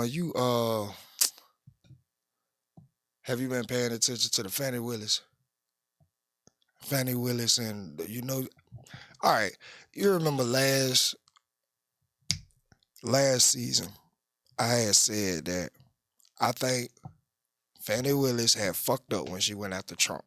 You have you been paying attention to the Fannie Willis? Fannie Willis, and all right. You remember last season, I had said that I think Fannie Willis had fucked up when she went after Trump.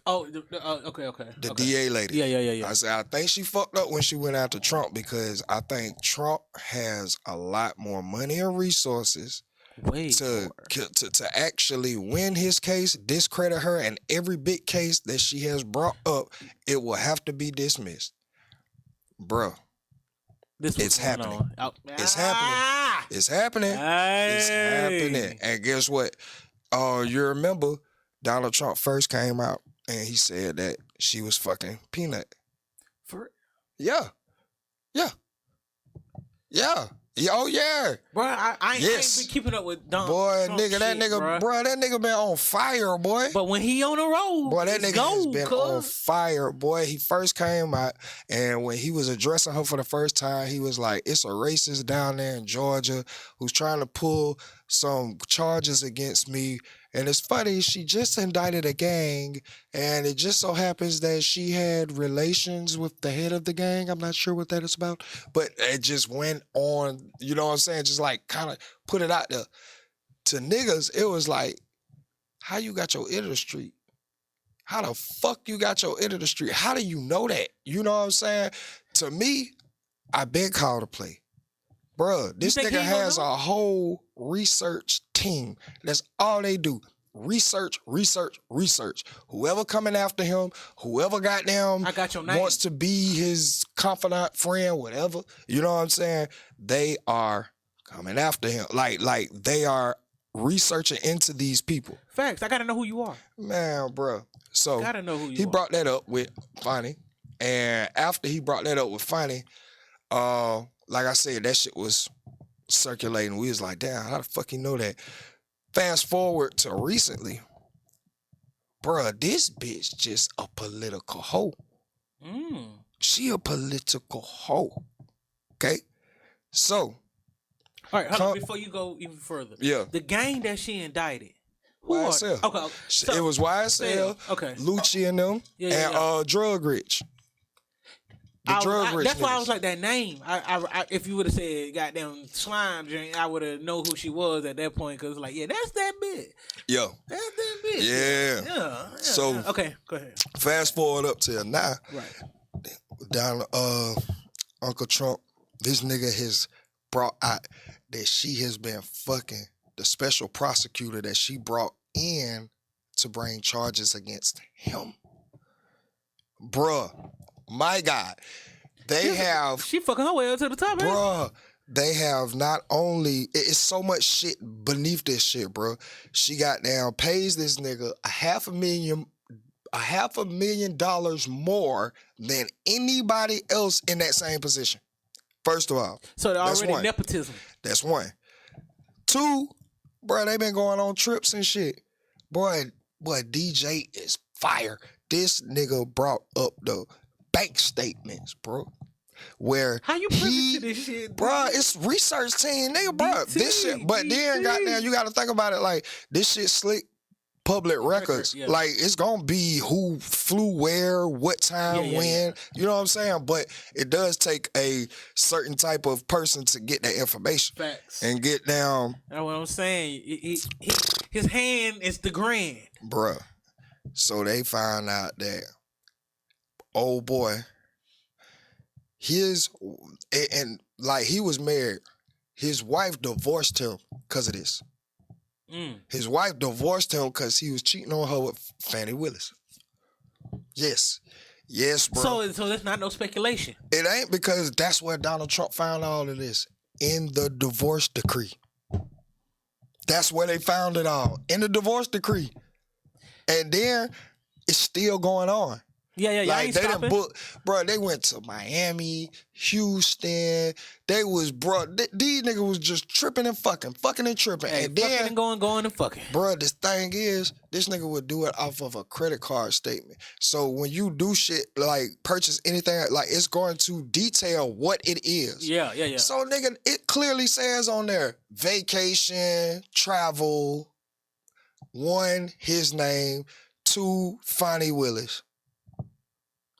Oh, okay. The DA lady. Yeah. I said, I think she fucked up when she went after Trump because I think Trump has a lot more money and resources to actually win his case, discredit her, and every big case that she has brought up, it will have to be dismissed. Bruh. It's happening. It's happening. It's happening. It's happening. And guess what? You remember Donald Trump first came out and he said that she was fucking Peanut. Yeah. Oh yeah. Bro, I ain't been keeping up with Donald Trump that nigga been on fire, boy. But when he on the road, boy, that nigga has been on fire, boy. He first came out, and when he was addressing her for the first time, he was like, "It's a racist down there in Georgia who's trying to pull some charges against me." And it's funny, she just indicted a gang, and it just so happens that she had relations with the head of the gang. I'm not sure what that is about, but it just went on, you know what I'm saying? Just like kind of put it out there. To niggas, it was like, how you got your ear to the street? How the fuck you got your ear to the street? How do you know that? You know what I'm saying? To me, I been called to play. Bruh, this nigga has a whole research team. That's all they do. Research. Whoever coming after him, whoever goddamn wants to be his confidant, friend, whatever, you know what I'm saying? They are coming after him. Like they are researching into these people. Facts. I gotta know who you are. Man, bruh. So gotta know who you he are. brought that up with Fonnie. And after he brought that up with Fonnie, like I said, that shit was circulating. We was like, damn, how the fuck you know that? Fast forward to recently, bruh, this bitch just a political hoe. She a political hoe. Okay? So. All right, hold on, before you go even further. Yeah. The gang that she indicted. YSL. Okay. So, it was YSL, okay. Lucci and them, and Drug Rich. That's why I was like that name. I if you would have said goddamn slime drink, I would have know who she was at that point because like that's that bitch. Yeah, that's that bitch. Yeah. So okay, go ahead. Fast forward up till now. Right. Down Uncle Trump, this nigga has brought out that she has been fucking the special prosecutor that she brought in to bring charges against him, bruh. My God, she fucking her way up to the top, bruh. They have not only, it's so much shit beneath this shit, bro. She goddamn pays this nigga $500,000 more than anybody else in that same position. First of all, so they're already nepotism. That's one. Two, bro, they been going on trips and shit. Boy, DJ is fire. This nigga brought up the bank statements, bro. Where how you privy to this shit, bro? It's research team, nigga, bro. This shit, but then goddamn, you got to think about it like this shit slick public records. Yeah. Like it's gonna be who flew where, what time, when. You know what I'm saying? But it does take a certain type of person to get that information. Facts. And get down. That's what I'm saying. His hand is the grand, bruh. So they found out that. Oh boy, and like he was married, his wife divorced him because of this. His wife divorced him because he was cheating on her with Fannie Willis. Yes, bro. So that's not no speculation. It ain't, because that's where Donald Trump found all of this, in the divorce decree. That's where they found it all, in the divorce decree. And then it's still going on. Yeah. Like they done book, bro. They went to Miami, Houston. They was, bro. These niggas was just tripping and fucking and tripping, hey, and then and going and fucking. Bro, this thing is, this nigga would do it off of a credit card statement. So when you do shit like purchase anything, like it's going to detail what it is. Yeah. So nigga, it clearly says on there, vacation, travel, 1, his name, 2, Fonnie Willis.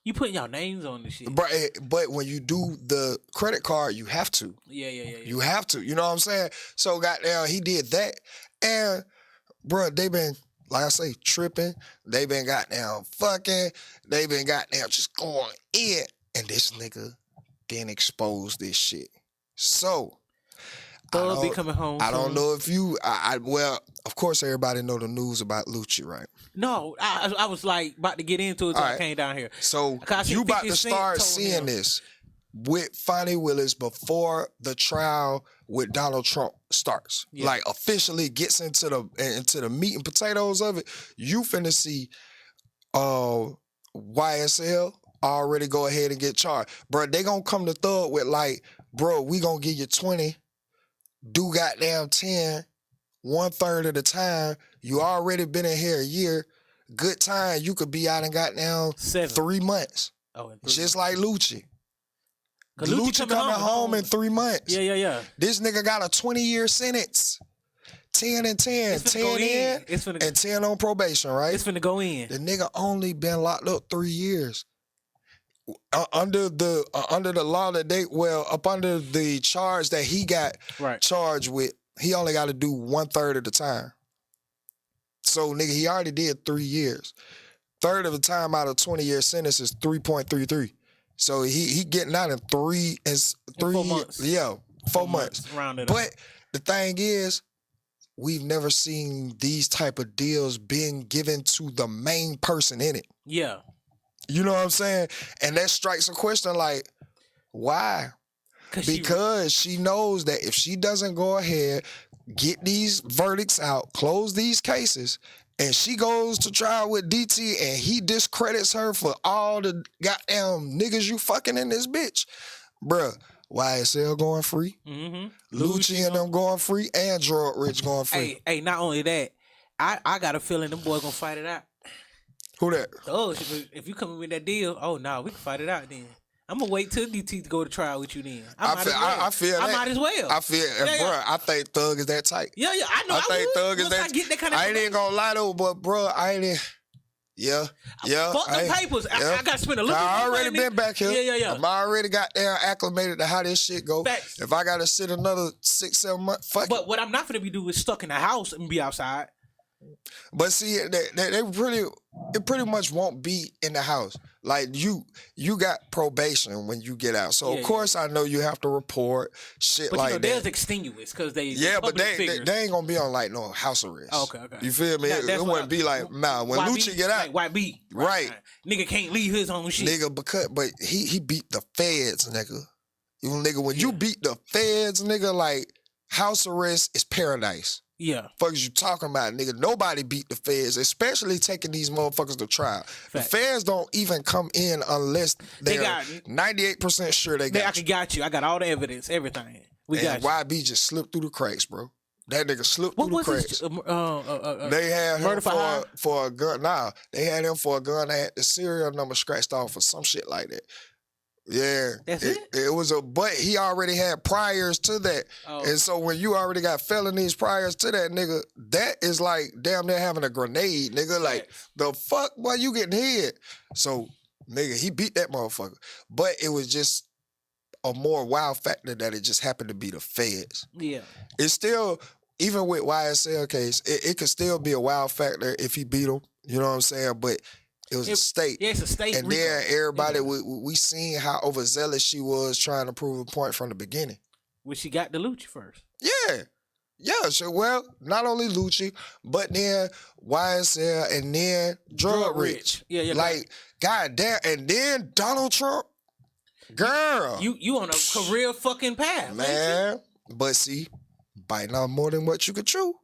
You putting y'all names on this shit. But when you do the credit card, you have to. Yeah. You have to. You know what I'm saying? So goddamn, he did that. And, bro, they been, like I say, tripping. They been goddamn fucking. They been goddamn just going in. And this nigga didn't expose this shit. So, Thug be coming home. I don't know if you, well, of course everybody know the news about Lucci, right? No, I was like about to get into it until I came down here. So you about to start seeing this with Fonnie Willis before the trial with Donald Trump starts. Yeah. Like officially gets into the meat and potatoes of it. You finna see YSL already go ahead and get charged. Bro, they gonna come to Thug with like, bro, we gonna give you 20. Do goddamn 10, 1/3 of the time. You already been in here a year. Good time. You could be out and goddamn 3 months. Oh, just like Lucci. Lucci coming home in 3 months. Yeah. This nigga got a 20-year sentence. 10 and 10. 10 in and 10 on probation, right? It's finna go in. The nigga only been locked up 3 years. Under the law that up under the charge that he got charged with, he only got to do 1/3 of the time. So nigga, he already did 3 years. Third of the time out of 20-year sentence is 3.33. So he getting out in 3 months. Yeah, 4 months. But the thing is, we've never seen these type of deals being given to the main person in it. Yeah. You know what I'm saying? And that strikes a question like, why? Because she knows that if she doesn't go ahead, get these verdicts out, close these cases, and she goes to trial with DT and he discredits her for all the goddamn niggas you fucking in this bitch, bruh, YSL going free, Lucci and them going free, and Drug Rich going free. Hey, not only that, I got a feeling them boys gonna fight it out. Who that? Oh, if you come with that deal, we can fight it out then. I'm gonna wait till DT to go to trial with you then. I might as well. I feel, bro. I think Thug is that tight. Yeah, I know. I think Thug is that. I ain't even gonna lie though, but bro, I ain't. Yeah. Fuck the papers. I got to spend a little bit. I already been back here. Yeah. I'm already got there acclimated to how this shit go. Facts. If I gotta sit another 6-7 months, fuck. But what I'm not gonna be doing is stuck in the house and be outside. But see, they pretty much won't be in the house. Like you got probation when you get out. So of course I know you have to report shit but like that. There's extenuous because they but they ain't gonna be on like no house arrest. Oh, okay. You feel me? It wouldn't be like when Lucci get out, like YB, right? Nigga can't leave his own shit. Nigga, but he beat the feds, nigga. When you beat the feds, nigga, like house arrest is paradise. Yeah. Fuck is you talking about, nigga? Nobody beat the feds, especially taking these motherfuckers to trial. Fact. The feds don't even come in unless they're 98% sure they got you. I got you. I got all the evidence, everything. Got you. YB just slipped through the cracks, bro. That nigga slipped through the cracks. They had him for a gun. Nah, they had him for a gun that had the serial number scratched off or some shit like that. Yeah, that's it. It was but he already had priors to that, and so when you already got felonies priors to that, nigga, that is like damn near having a grenade, nigga. Like the fuck, boy, you getting hit? So, nigga, he beat that motherfucker, but it was just a more wild factor that it just happened to be the feds. Yeah, it's still even with YSL case, it could still be a wild factor if he beat him. You know what I'm saying? But it was a state. Yeah, it's a state. And then everybody, we seen how overzealous she was trying to prove a point from the beginning. Well, she got the Lucci first. Yeah. So, well, not only Lucci, but then YSL and then Drug Rich. Yeah. Like, goddamn. And then Donald Trump. Girl. You on a career fucking path. Man. But biting off more than what you could chew.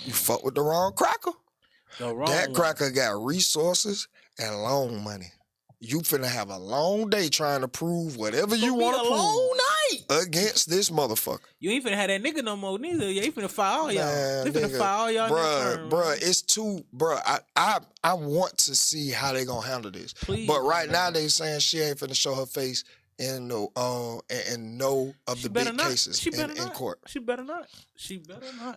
You fuck with the wrong cracker. That cracker got resources and loan money. you finna have a long day trying to prove whatever you want to prove. Long night against this motherfucker. You ain't finna have that nigga no more neither. You ain't finna fire all y'all. They finna fire all y'all. Bruh, it's too, bruh. I want to see how they gonna handle this. Please, but right now they saying she ain't finna show her face in no of the big cases in court. She better not.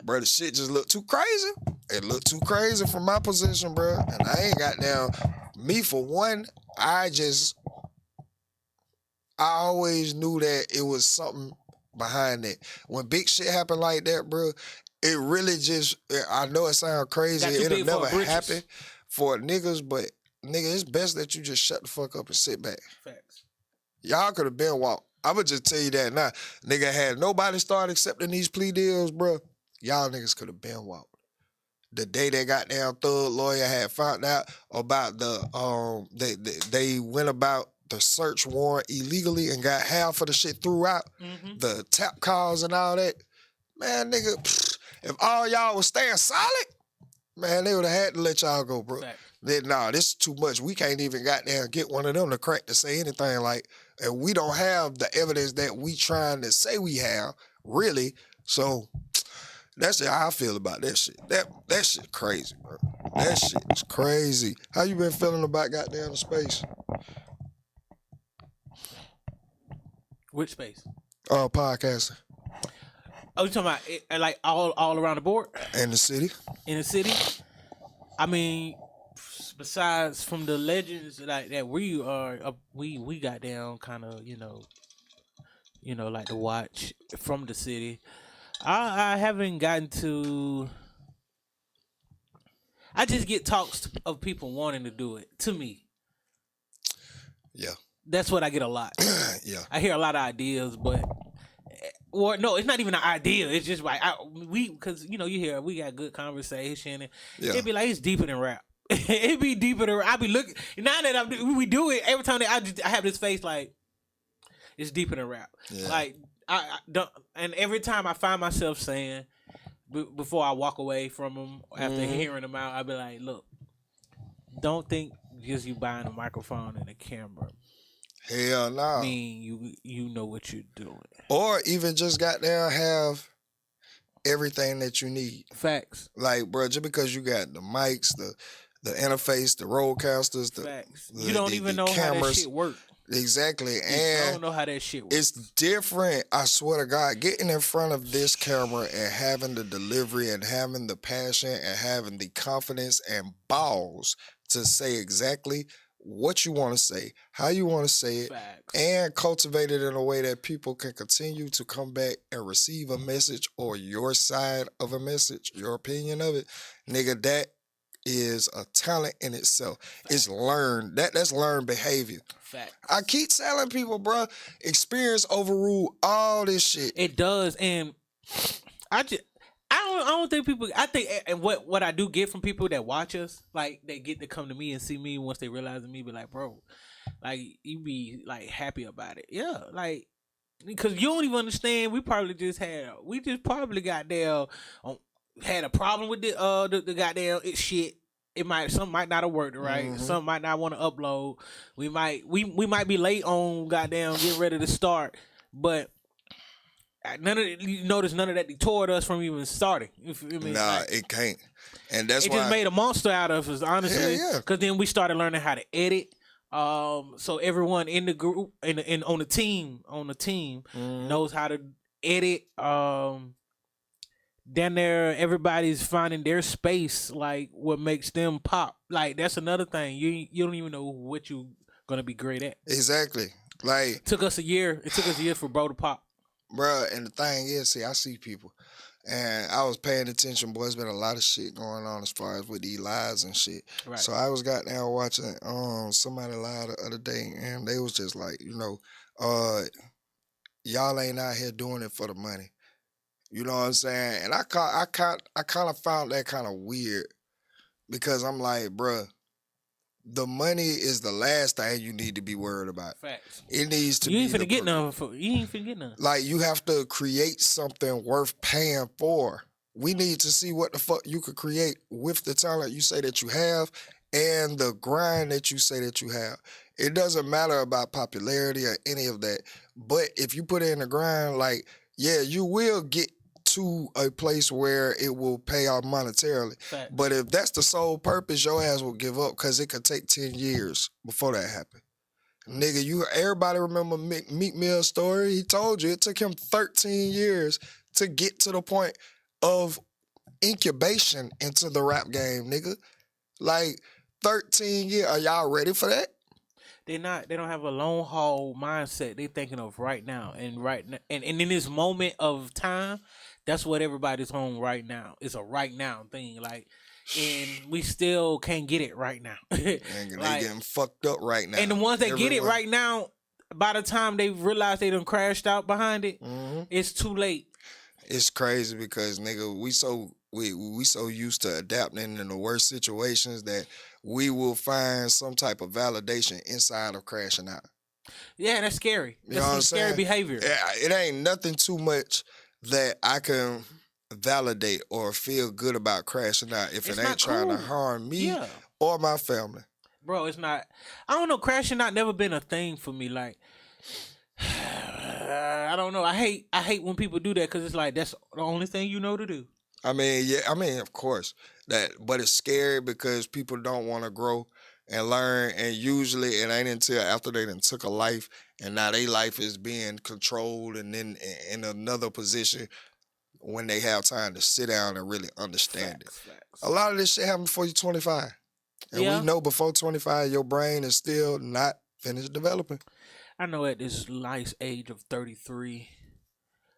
Bro, the shit just look too crazy. It looked too crazy from my position, bro. And I ain't got down. Me for one, I always knew that it was something behind it. When big shit happen like that, bro, it really just, I know it sounds crazy. It'll never happen for niggas, but nigga, it's best that you just shut the fuck up and sit back. Facts. Y'all could have been walked. I'ma just tell you that now. Nigga, had nobody started accepting these plea deals, bro, y'all niggas could have been walked. The day that goddamn thug lawyer had found out about they went about the search warrant illegally and got half of the shit threw out, the tap calls and all that, man, nigga, if all y'all was staying solid, man, they would have had to let y'all go, bro. Then, nah, this is too much. We can't even goddamn get one of them to crack to say anything like, and we don't have the evidence that we trying to say we have, really. So that's how I feel about that shit. That shit crazy, bro. That shit is crazy. How you been feeling about goddamn the space? Which space? Podcasting. Oh, you talking about it, like all around the board? In the city? In the city? I mean, besides from the legends like that we are, we got down kind of, you know, like to watch from the city. I haven't gotten to. I just get talks of people wanting to do it to me. Yeah. That's what I get a lot. Yeah. I hear a lot of ideas, but or no, it's not even an idea. It's just like because you hear we got good conversation and it'd be like it's deeper than rap. It'd be deeper than rap. I be looking now that we do it every time that I have this face like it's deeper than rap. Yeah. Like I don't, and every time I find myself saying before I walk away from them after hearing them out, I be like, look, don't think just you buying a microphone and a camera. Hell no. I mean, you know what you're doing. Or even just goddamn have everything that you need. Facts. Like, bro, just because you got the mics, the interface, the roadcasters, Facts. You don't even know cameras, how that shit works. Exactly. And I don't know how that shit works. It's different, I swear to God, getting in front of this camera and having the delivery and having the passion and having the confidence and balls to say exactly what you want to say, how you want to say it, Facts. And cultivate it in a way that people can continue to come back and receive a message or your side of a message, your opinion of it. Nigga, that is a talent in itself. Facts. It's learned. That's learned behavior. Facts. I keep telling people, bro, experience overrule all this shit. It does, and I don't think people. I think, and what I do get from people that watch us, like they get to come to me and see me once they realize me, be like, bro, like you be like happy about it, yeah, like because you don't even understand. We just probably got there, had a problem with the goddamn shit. Something might not have worked right. Some might not want to upload. We might be late on goddamn getting ready to start, but. You notice none of that deterred us from even starting. You feel me? Nah, it can't, and that's it why just made a monster out of us, honestly. Yeah. Because then we started learning how to edit. So everyone in the group and on the team knows how to edit. Then everybody's finding their space, like what makes them pop. Like that's another thing. You don't even know what you're gonna be great at. Exactly. Like it took us a year for bro to pop. Bruh, and the thing is, see, I see people, and I was paying attention, boy. There's been a lot of shit going on as far as with these lies and shit. Right. So I was goddamn watching somebody lie the other day, and they was just like, y'all ain't out here doing it for the money. You know what I'm saying? And I kind of found that kind of weird because I'm like, bruh, the money is the last thing you need to be worried about. Facts. It needs to you be. You ain't finna get none. Like, you have to create something worth paying for. We need to see what the fuck you could create with the talent you say that you have and the grind that you say that you have. It doesn't matter about popularity or any of that. But if you put in the grind, like, yeah, you will get to a place where it will pay off monetarily. Facts. But if that's the sole purpose, your ass will give up because it could take 10 years before that happens. Nigga, everybody remember Meek Mill's story? He told you it took him 13 years to get to the point of incubation into the rap game, nigga. Like 13 years. Are y'all ready for that? They don't have a long haul mindset. They thinking of right now and in this moment of time, that's what everybody's on right now. It's a right now thing. Like, and we still can't get it right now. They getting fucked up right now. And the ones that get it right now, by the time they realize they done crashed out behind it, it's too late. It's crazy because, nigga, we so used to adapting in the worst situations that we will find some type of validation inside of crashing out. Yeah, that's scary. You That's know what some I'm scary saying? behavior. Yeah, it ain't nothing too much that I can validate or feel good about crashing out if It's it ain't not trying to cool. harm me Yeah. or my family. Bro, it's not. I don't know. Crashing out never been a thing for me. Like, I don't know. I hate when people do that because it's like that's the only thing you know to do. I mean, yeah, of course but it's scary because people don't want to grow and learn, and usually it ain't until after they done took a life and now their life is being controlled and then in another position when they have time to sit down and really understand Facts. it. A lot of this shit happened before you're 25. And Yeah. we know before 25, your brain is still not finished developing. I know at this nice age of 33,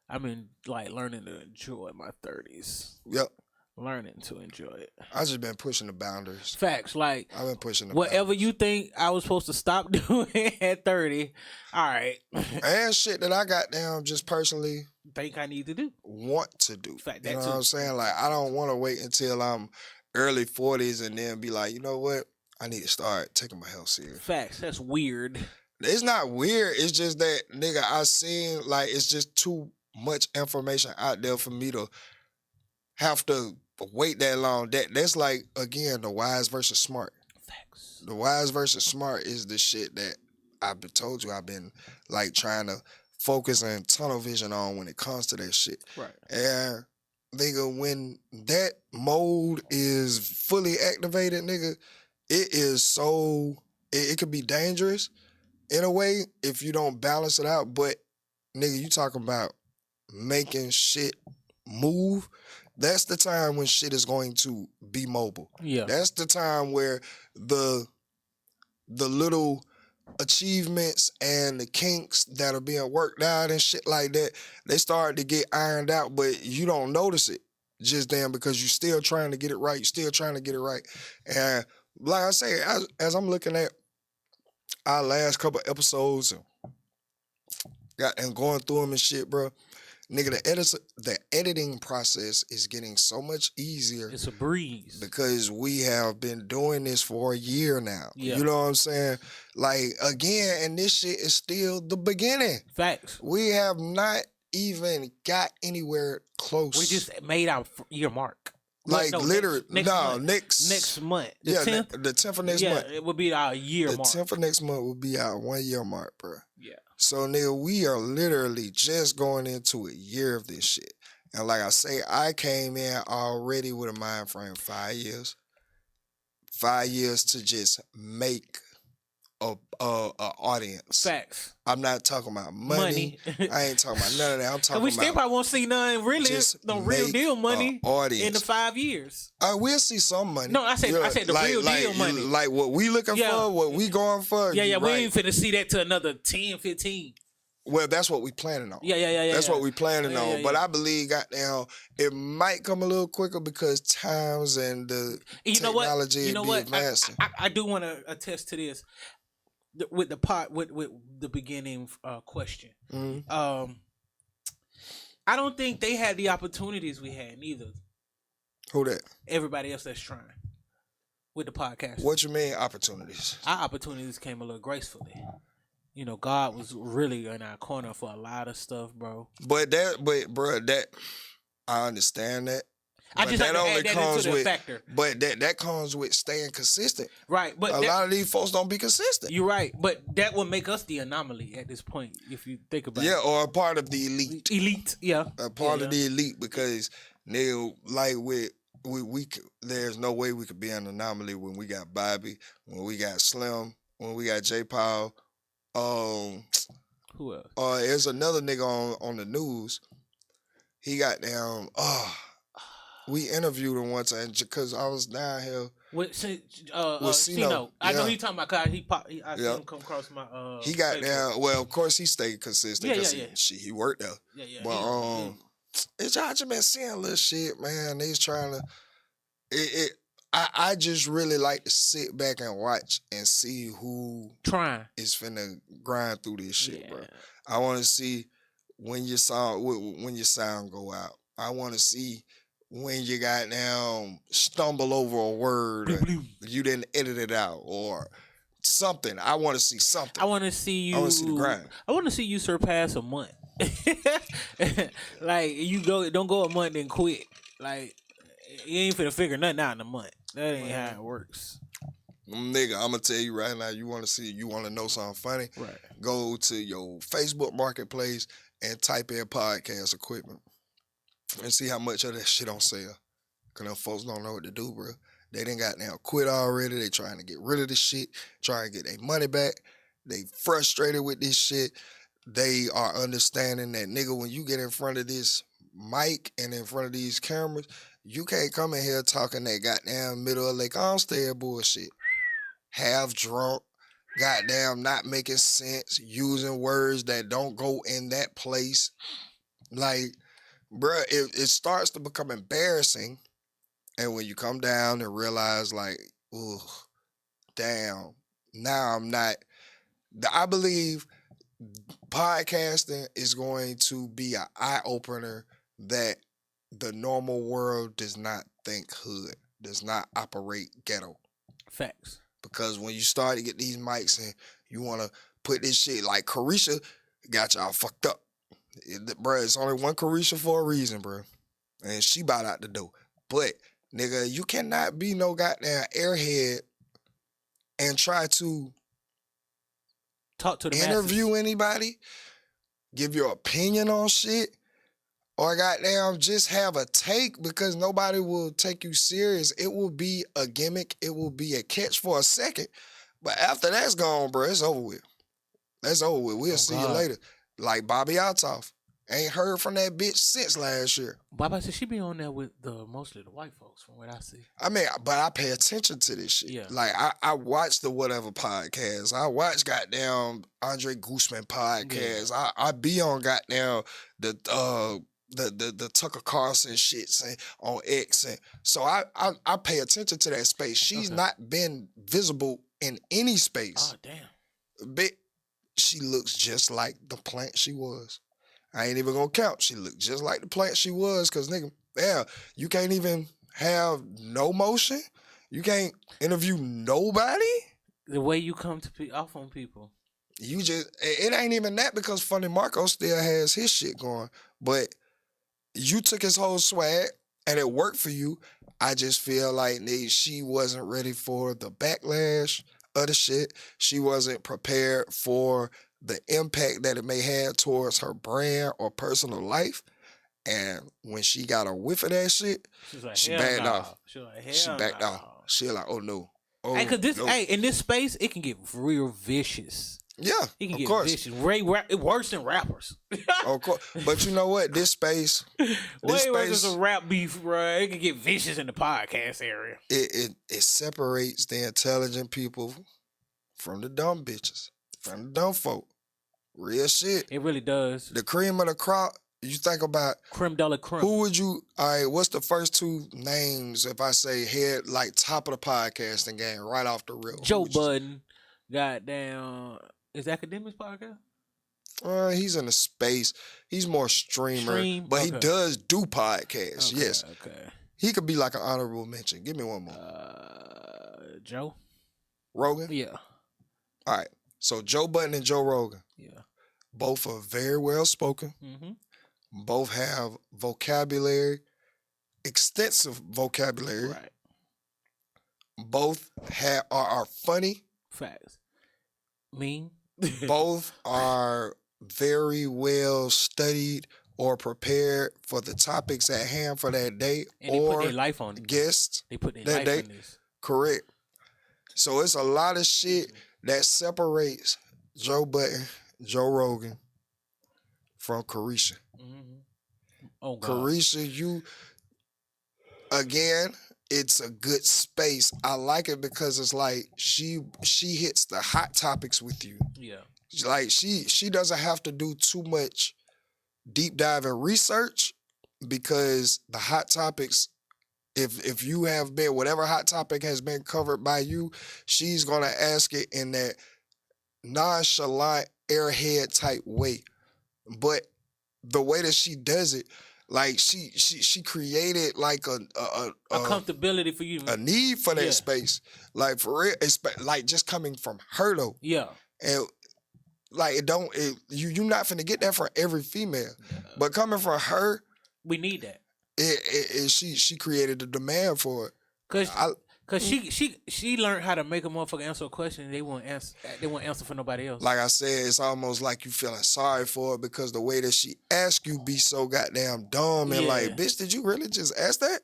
I've been like learning to enjoy my 30s. Yep. Learning to enjoy it. I just been pushing the boundaries. Facts. Like, I've been pushing the whatever boundaries. you think I was supposed to stop doing at 30, all right. And shit that I got down just personally Think I need to do. want to do. Fact, You that know too. what I'm saying? Like, I don't want to wait until I'm early 40s and then be like, you know what? I need to start taking my health serious. Facts. That's weird. It's not weird. It's just that, nigga, I seen, like, it's just too much information out there for me to have to wait that long. That's like, again, the wise versus smart. Facts. The wise versus smart is the shit that I've been told you I've been, like, trying to focus and tunnel vision on when it comes to that shit. Right. And, nigga, when that mode is fully activated, nigga, it is so, it could be dangerous in a way if you don't balance it out. But, nigga, you talking about making shit move. That's the time when shit is going to be mobile. Yeah. That's the time where the little achievements and the kinks that are being worked out and shit like that, they start to get ironed out, but you don't notice it just then because you're still trying to get it right. You're still trying to get it right. And like I say, as I'm looking at our last couple episodes and going through them and shit, bro, nigga, the editing process is getting so much easier. It's a breeze. Because we have been doing this for a year now. Yeah. You know what I'm saying? Like, again, and this shit is still the beginning. Facts. We have not even got anywhere close. We just made our year mark. like, literally, next month. The 10th? the 10th of next month. It would be our year The mark. 10th of next month will be our 1 year mark, bro. Yeah. So, nigga, we are literally just going into a year of this shit. And like I say, I came in already with a mind frame 5 years. 5 years to just make a audience. Facts. I'm not talking about money. I ain't talking about none of that. I'm talking And we still about probably won't see none really, just no real make deal money a audience. in the 5 years. We'll see some money. No, I said the real deal money. Like what we looking for, what we going for. Yeah, you're we right. ain't finna see that to another 10, 15. Well, that's what we planning on. Yeah. That's what we planning Yeah, on. yeah, But yeah. I believe, goddamn, it might come a little quicker because times and the You know what? technology You know be what? advancing. I do want to attest to this with the beginning question. Mhm. I don't think they had the opportunities we had neither. Who that? Everybody else that's trying with the podcast. What you mean opportunities? Our opportunities came a little gracefully. You know, God was really in our corner for a lot of stuff, bro. But bro, that I understand that. I just have to add that into the factor. But that comes with staying consistent. Right. But a lot of these folks don't be consistent. You're right. But that would make us the anomaly at this point, if you think about it. Yeah, or a part of the elite. Elite, yeah. A part of the elite, because they like we there's no way we could be an anomaly when we got Bobby, when we got Slim, when we got J. Paul. Who else? There's another nigga on the news. He got down. We interviewed him one time because I was down here with Cino. I know he talking about cause I seen him come across my he got Facebook. Down. Well, of course he stayed consistent because he worked there. Yeah. But it's y'all just been seeing little shit, man. They's trying to. I just really like to sit back and watch and see who is finna grind through this shit, bro. I want to see when your sound go out. I want to see when you got down stumble over a word, you didn't edit it out or something. I want to see something. I want to see you. I want to see the grind. I want to see you surpass a month. Like don't go a month and quit. Like you ain't finna figure nothing out in a month. That ain't how it works. Nigga, I'm gonna tell you right now, you want to know something funny? Right. Go to your Facebook marketplace and type in podcast equipment and see how much of that shit on sale. Cause them folks don't know what to do, bro. They done got now quit already. They trying to get rid of this shit, trying to get their money back. They frustrated with this shit. They are understanding that, nigga, when you get in front of this mic and in front of these cameras, you can't come in here talking that goddamn middle of Lake Armstead bullshit. Half drunk, goddamn not making sense, using words that don't go in that place. Like, bruh, it starts to become embarrassing. And when you come down and realize, like, ugh, damn, now I'm not. I believe podcasting is going to be an eye-opener that the normal world does not think hood, does not operate ghetto. Facts. Because when you start to get these mics and you want to put this shit, like Carisha got y'all fucked up. Bruh, it's only one Carisha for a reason, bruh. And she about out the door. But, nigga, you cannot be no goddamn airhead and try to talk to the interview masses. Anybody, give your opinion on shit, or goddamn just have a take, because nobody will take you serious. It will be a gimmick. It will be a catch for a second. But after that's gone, bro, it's over with. That's over with. We'll see you later. Like Bobby Altoff. Ain't heard from that bitch since last year. Bobby said she be on there with mostly the white folks from what I see. I mean, but I pay attention to this shit. Yeah. Like I watch the whatever podcast. I watch goddamn Andre Guzman podcast. Yeah. I be on goddamn the Tucker Carlson shits and on X, and so I pay attention to that space. She's not been visible in any space. Oh damn. But she looks just like the plant she was. I ain't even gonna count. She looked just like the plant she was, cause nigga, yeah, you can't even have no motion. You can't interview nobody. The way you come to off on people. You just, it ain't even that, because Funny Marco still has his shit going. But you took his whole swag and it worked for you. I just feel like she wasn't ready for the backlash of the shit. She wasn't prepared for the impact that it may have towards her brand or personal life. And when she got a whiff of that shit, she backed off. She backed off. She like, oh no. Oh, hey, cause in this space, it can get real vicious. Yeah, it can get vicious. Worse than rappers. Of course. But you know what? This space, worse than some rap beef, bro. It can get vicious in the podcast area. It separates the intelligent people from the dumb bitches, from the dumb folk. Real shit. It really does. The cream of the crop. You think about creme de la creme. Who would you? All right. What's the first two names if I say head like top of the podcasting game right off the rip? Joe Budden. Goddamn. Is Academics podcast? He's in a space. He's more streamer, but he does do podcasts. Okay, yes. Okay. He could be like an honorable mention. Give me one more. Joe Rogan. Yeah. All right. So Joe Budden and Joe Rogan. Yeah. Both are very well spoken. Mm-hmm. Both have vocabulary extensive vocabulary. Right. Both are funny. Facts. Mean. Both are very well studied or prepared for the topics at hand for that day, And they or put their life on it. guests They put their that life day. in this. Correct. So it's a lot of shit that separates Joe Budden, Joe Rogan from Carisha. Mm-hmm. Oh God. Carisha, you again, it's a good space. I like it because it's like she hits the hot topics with you. Yeah. Like she doesn't have to do too much deep dive and research, because the hot topics, if you have been, whatever hot topic has been covered by you, she's gonna ask it in that nonchalant airhead type way. But the way that she does it, like she created like a comfortability for you. a need for that Yeah. space. Like for real, it's like just coming from her though. Yeah. And like you're not finna get that from every female. But coming from her, We need that. she created a demand for it. Cause she learned how to make a motherfucker answer a question and they won't answer for nobody else. Like I said, it's almost like you feeling sorry for it, because the way that she asks you be so goddamn dumb and like, bitch, did you really just ask that?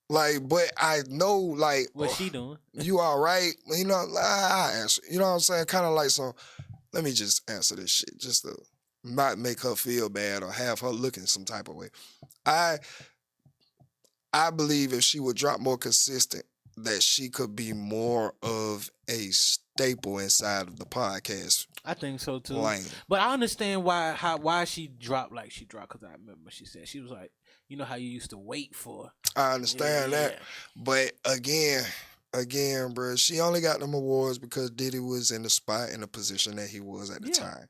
Like, but I know, like, What's she doing? You all right? You know, I answer. You know what I'm saying? Kind of like, so let me just answer this shit just to not make her feel bad or have her looking some type of way. I believe if she would drop more consistent, that she could be more of a staple inside of the podcast. I think so too. lane. But I understand why she dropped like she dropped, because I remember she said, she was like, you know how you used to wait for. I understand that. But again, bro, she only got them awards because Diddy was in the spot in the position that he was at the time.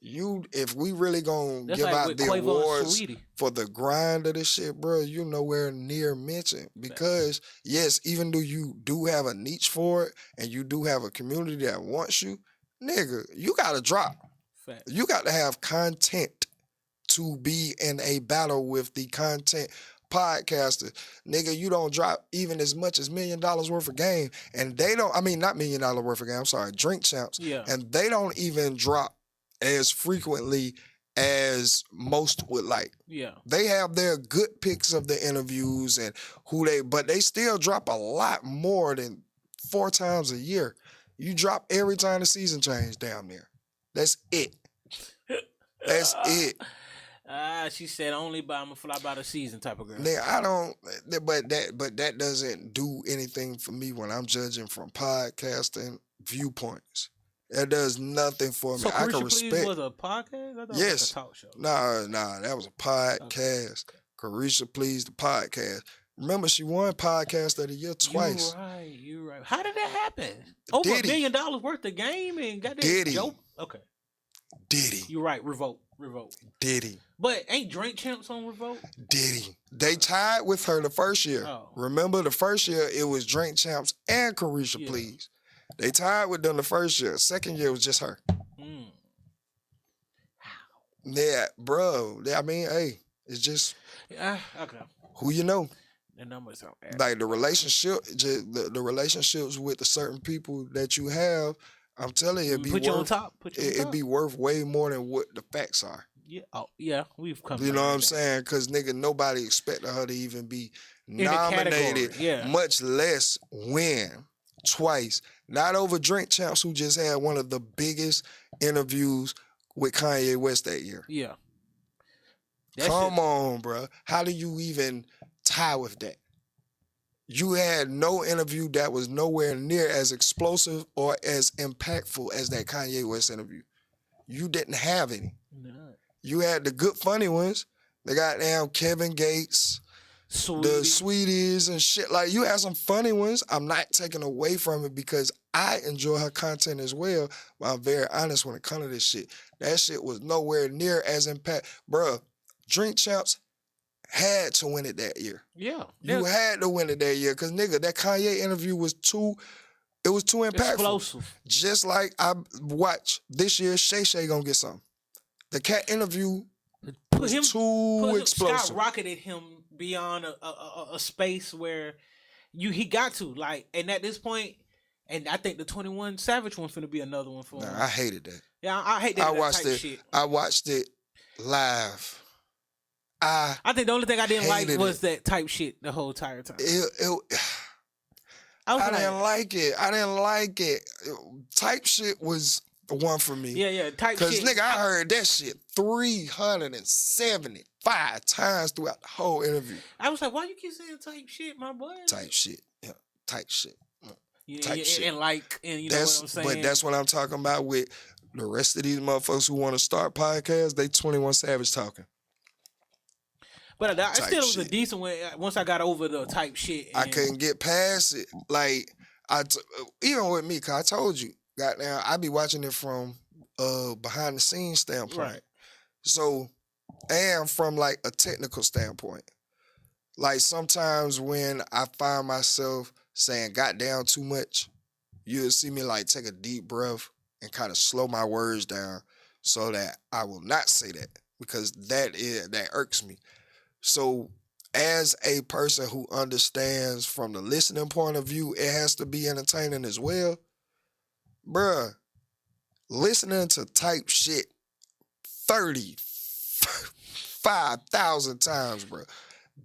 If we really gonna give like out with the Quavo and awards Saweetie. for the grind of this shit, bro, you nowhere near mentioned. Because yes, even though you do have a niche for it and you do have a community that wants you, nigga, you gotta drop. Fact. You got to have content to be in a battle with the content podcaster. Nigga, you don't drop even as much as $1 million worth of game, and they don't, I mean, not $1 million worth of game, I'm sorry, Drink Champs. Yeah. And they don't even drop as frequently as most would like. Yeah. They have their good picks of the interviews and but they still drop a lot more than 4 times a year. You drop every time the season change down there. That's it. That's it. She said only by I'm a fly by the season type of girl. Nigga, I don't, but that doesn't do anything for me when I'm judging from podcasting viewpoints. That does nothing for me. So I can Carisha respect. Please was a podcast? I thought Yes. it was a talk show. Nah, that was a podcast. Okay. Carisha Please the podcast. Remember, she won Podcast of the Year twice. You're right. How did that happen? Over Diddy. $1 million worth of game and got that Diddy. joke? Okay. Diddy. You're right. Revolt. Diddy. But ain't Drink Champs on Revolt? Diddy. They tied with her the first year. Oh. Remember, the first year, it was Drink Champs and Carisha Please. They tied with them the first year. Second year was just her. Yeah, bro. I mean, hey, it's just Okay. who you know. The numbers are Like the relationship, just the relationships with the certain people that you have. I'm telling you, it'd be Put worth, you on top. It'd be worth way more than what the facts are. Yeah. Oh, yeah. We've come. You know what I'm saying? Because nigga, nobody expected her to even be nominated, much less win twice. Not over Drink Champs, who just had one of the biggest interviews with Kanye West that year. Yeah. Come on, bro. How do you even tie with that? You had no interview that was nowhere near as explosive or as impactful as that Kanye West interview. You didn't have any. No. You had the good funny ones. The goddamn Kevin Gates, the Sweeties and shit. Like, you had some funny ones. I'm not taking away from it because I enjoy her content as well. But I'm very honest when it comes to this shit. That shit was nowhere near as impact. Bruh, Drink Champs had to win it that year. Yeah. You had to win it that year because, nigga, that Kanye interview was too impactful. Explosive. Just like I watch this year, Shay gonna get something. The Cat interview was too explosive. Skyrocketed him beyond a space where he got to like, and at this point, and I think the 21 Savage one's finna be another one for him. I hated that. Yeah, I hate that. I watched type it. Shit. I watched it live. I think the only thing I didn't like was it. that type shit the whole entire time. I didn't like it. I didn't like it. Type shit was the one for me. Yeah, type shit. Because, nigga, I heard that shit 375 times throughout the whole interview. I was like, why you keep saying type shit, my boy? Type shit. Yeah, type shit. Yeah, type shit. And you know what I'm saying? But that's what I'm talking about with the rest of these motherfuckers who want to start podcasts. They 21 Savage talking. But I still was a decent one once I got over the type shit. I couldn't get past it. Like, even with me, because I told you, goddamn, I be watching it from behind the scenes standpoint. Right. So, and from like a technical standpoint. Like sometimes when I find myself saying goddamn too much, you'll see me like take a deep breath and kind of slow my words down so that I will not say that, because that irks me. So as a person who understands from the listening point of view, it has to be entertaining as well. Bruh, listening to type shit 35,000 times, bruh.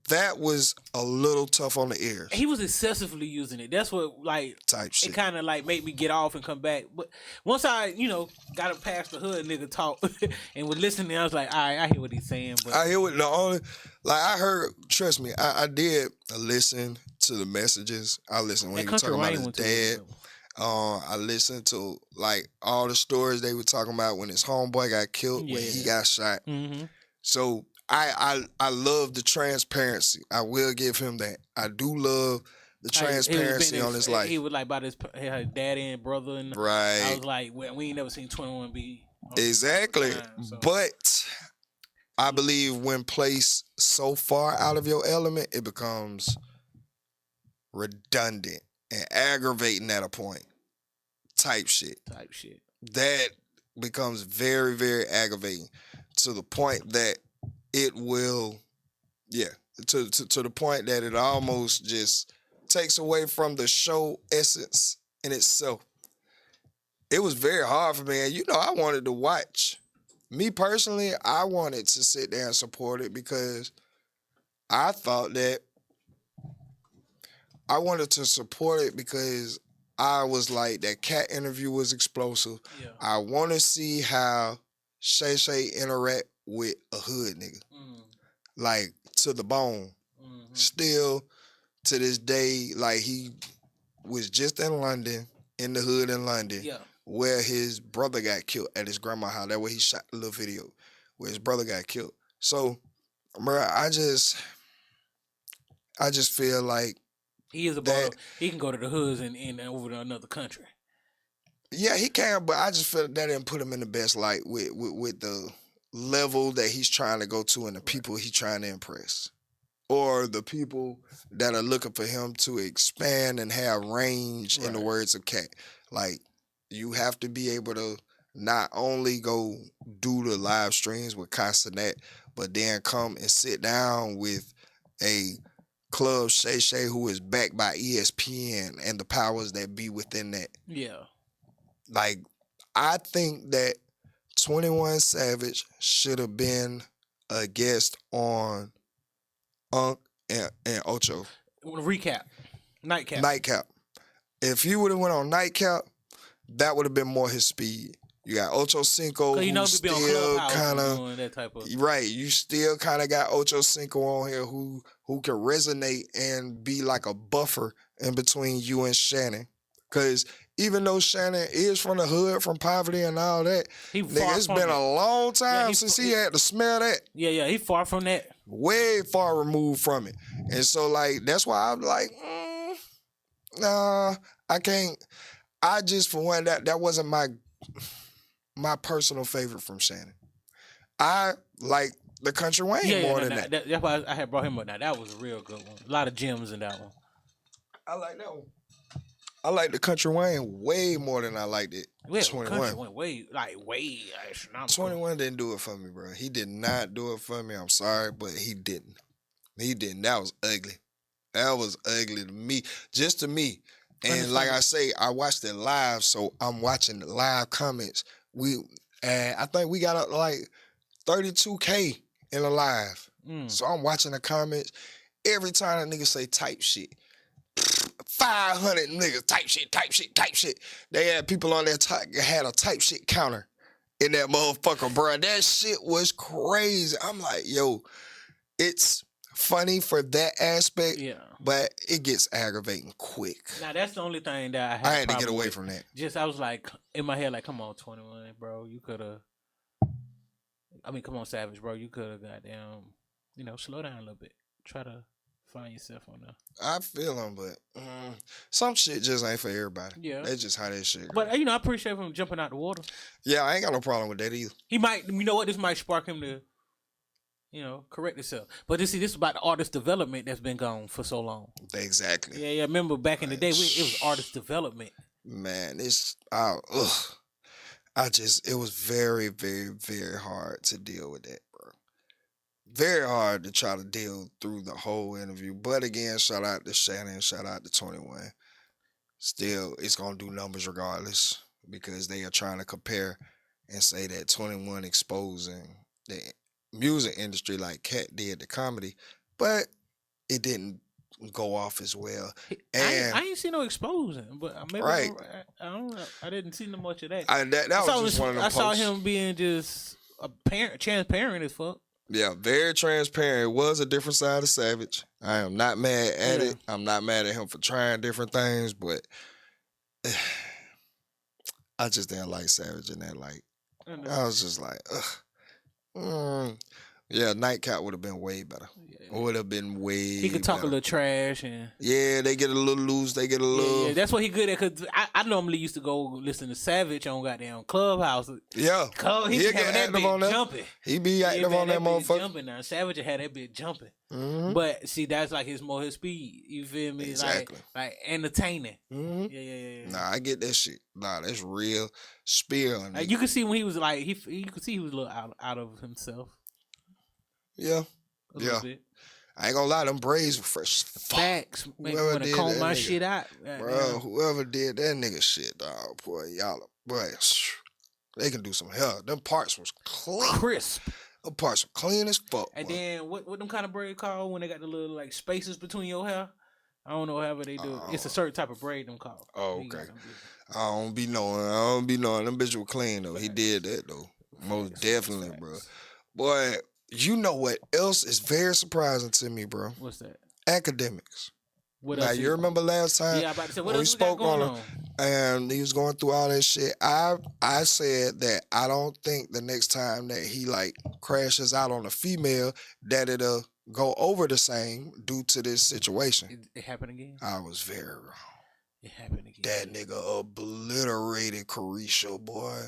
That was a little tough on the ears. He was excessively using it. That's what, like, type shit. It kind of like made me get off and come back. But once I, got him past the hood nigga talk and was listening, I was like, all right, I hear what he's saying. But I hear what I heard. Trust me, I did listen to the messages. I listened when he was talking about his dad. I listened to like all the stories they were talking about when his homeboy got killed, when he got shot. Mm-hmm. So I love the transparency. I will give him that. I do love the transparency on his life. He was like about his daddy and brother, and right. I was like, we ain't never seen 21 be exactly. Time, so. But I believe when placed so far out of your element, it becomes redundant and aggravating at a point. Type shit. That becomes very, very aggravating to the point that it will, to the point that it almost just takes away from the show essence in itself. It was very hard for me. And I wanted to watch. Me personally, I wanted to sit there and support it because I thought that I wanted to support it because I was like, that cat interview was explosive. Yeah. I want to see how Shay Shay interact with a hood nigga. Like, to the bone. Mm-hmm. Still, to this day, like, he was just in London, in the hood in London, where his brother got killed at his grandma's house. That's where he shot the little video, where his brother got killed. So, bro, I just feel like he is about he can go to the hoods and over to another country. Yeah, he can, but I just feel that didn't put him in the best light with the level that he's trying to go to and the people he's trying to impress. Or the people that are looking for him to expand and have range, in the words of Cat. Like, you have to be able to not only go do the live streams with Castanet, but then come and sit down with a Club Shay Shay who is backed by ESPN and the powers that be within that. Yeah. Like, I think that 21 Savage should have been a guest on Unc and Ocho. Nightcap. If he would have went on Nightcap, that would have been more his speed. You got Ocho Cinco, who still kind of right. You still kind of got Ocho Cinco on here who can resonate and be like a buffer in between you and Shannon. Because even though Shannon is from the hood, from poverty and all that, it's been a long time since he had to smell that. Yeah, he far from that. Way far removed from it. And so, like, that's why I'm like, nah, I can't. I just, for one, that wasn't my personal favorite from Shannon. I like the Country Wayne more than that. That's why I had brought him up. Now that was a real good one. A lot of gems in that one. I like that one. I like the Country Wayne way more than I liked it. 21. Country Wayne way astronomical. 21 didn't do it for me, bro. He did not do it for me. I'm sorry, but he didn't. He didn't. That was ugly. That was ugly to me, just to me. And like I say, I watched it live, so I'm watching the live comments. I think we got like 32K in the live. So I'm watching the comments. Every time that nigga say type shit, 500 niggas type shit. They had people on there had a type shit counter in that motherfucker, bro. That shit was crazy. I'm like, yo, it's funny for that aspect, but it gets aggravating quick. Now that's the only thing that I had to get away from that. Just I was like in my head, like, come on, 21, bro, you could have. I mean, come on, Savage, bro, you could have goddamn, slow down a little bit. Try to find yourself on there. I feel him, but some shit just ain't for everybody. Yeah, that's just how that shit goes. But I appreciate him jumping out the water. Yeah, I ain't got no problem with that either. He might, this might spark him to. Correct itself. But this is about the artist development that's been gone for so long. Exactly. Yeah. Remember back in the day, it was artist development. Man, it was very, very, very hard to deal with that, bro. Very hard to try to deal through the whole interview. But again, shout out to Shannon, shout out to 21. Still, it's going to do numbers regardless because they are trying to compare and say that 21 exposing the music industry like Cat did the comedy, but it didn't go off as well. And I ain't see no exposing, but maybe right. I don't know. I didn't see much of that. That was just one of them posts. I saw him being just transparent as fuck. Yeah, very transparent. It was a different side of Savage. I am not mad at it. I'm not mad at him for trying different things, but I just didn't like Savage in that light. I was just like, ugh. Yeah, Nightcap would have been way better. Would have been way He could talk better. a little trash. And they get a little loose. They get a little... Yeah, that's what he good at. Because I normally used to go listen to Savage on goddamn Clubhouse. Yeah. He be having that bitch jumping. He be active on that motherfucker. Jumping now. Savage had that bitch jumping. Mm-hmm. But see, that's like his speed. You feel me? Exactly. Like entertaining. Mm-hmm. Yeah. Nah, I get that shit. Nah, that's real spiel. Like, you could see when he was like, you could see he was a little out of himself. Yeah. A little bit. I ain't gonna lie, them braids were fresh. Facts. Make me want to comb my shit out. Bro, whoever did that nigga shit, dog, boy, they can do some hell. Them parts was clean. Crisp. Them parts were clean as fuck. And then, what them kind of braid called when they got the little, like, spaces between your hair? I don't know however they do it. It's a certain type of braid them called. Oh, okay. I don't be knowing. Them bitches were clean, though. He did that, though. Most definitely, bro. Boy, you know what else is very surprising to me, bro? What's that? Academics. What now, else you remember last time? Yeah, I'm about to say, what else we spoke on him, and he was going through all that shit. I said that I don't think the next time that he, like, crashes out on a female that it'll go over the same due to this situation. It happened again? I was very wrong. It happened again. That nigga obliterated Carisha, boy.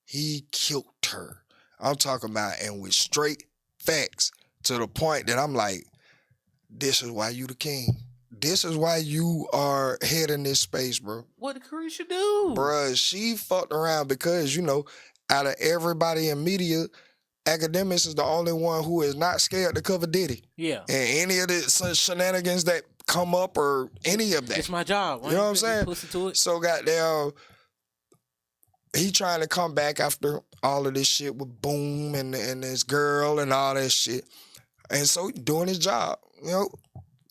He killed her. I'm talking about, and with straight facts, to the point that I'm like, this is why you the king. This is why you are heading this space, bro. What did Carisha do? Bruh, she fucked around because, out of everybody in media, Academics is the only one who is not scared to cover Diddy. Yeah. And any of the shenanigans that come up or any of that. It's my job. You know what I'm saying? Pussy to it? So goddamn, he trying to come back after all of this shit with Boom and this girl and all that shit. And so he doing his job.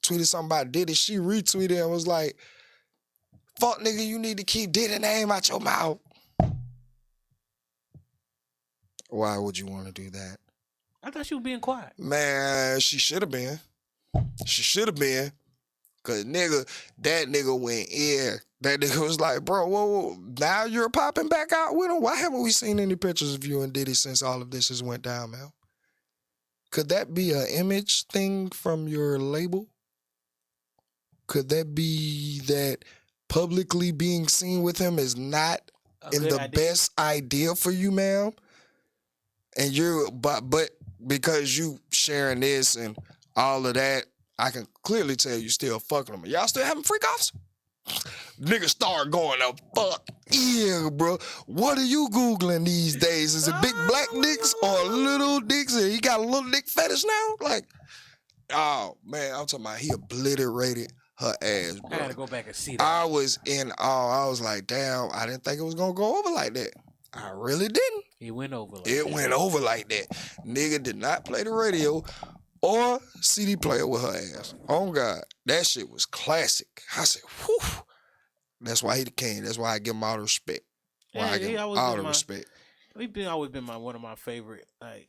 Tweeted something about Diddy. She retweeted and was like, fuck nigga, you need to keep Diddy name out your mouth. Why would you want to do that? I thought she was being quiet. Man, she should have been. She should have been. Cause that nigga went in. That nigga was like, bro, whoa, now you're popping back out with him? Why haven't we seen any pictures of you and Diddy since all of this has went down, man? Could that be an image thing from your label? Could that be that publicly being seen with him is not best idea for you, ma'am? And but because you sharing this and all of that, I can clearly tell you still fucking them. Y'all still having freak offs? Niggas start going the fuck yeah, bro. What are you Googling these days? Is it big black dicks or little dicks? And he got a little dick fetish now? Like, Oh man, I'm talking about he obliterated her ass, I gotta bro. go back and see I that. was in awe. I was like, damn, I didn't think it was gonna go over like that. I really didn't. It went over. Like It that. went over like that. Nigga did not play the radio or CD player with her ass. Oh God, that shit was classic. I said, whew. That's why he the king. That's why I give him all the respect. Why I give him all the respect. Always been one of my favorite, like,